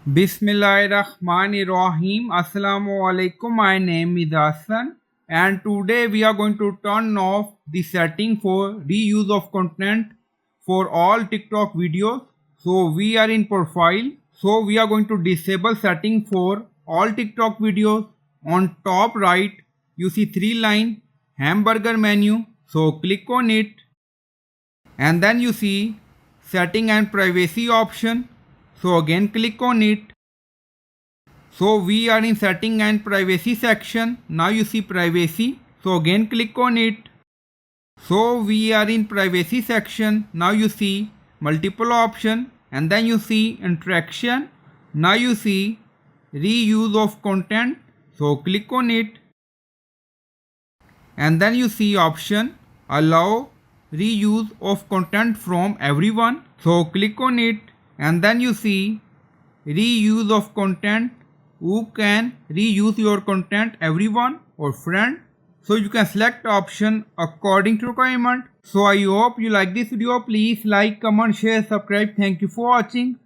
Bismillahirrahmanirrahim. Assalamu alaikum. My name is Hassan, and today we are going to turn off the setting for reuse of content for all TikTok videos. So we are in profile. So we are going to disable setting for all TikTok videos. On top right, you see three line hamburger menu. So click on it, and then you see setting and privacy option. So again click on it. So we are in setting and privacy section. Now you see privacy. So again click on it. So we are in privacy section. Now you see multiple option, and then you see interaction. Now you see reuse of content. So click on it, and then you see option allow reuse of content from everyone. So click on it, and then you see reuse of content. Who can reuse your content? Everyone or friend? So you can select option according to requirement. So I hope you like this video. Please like, comment, share, subscribe. Thank you for watching.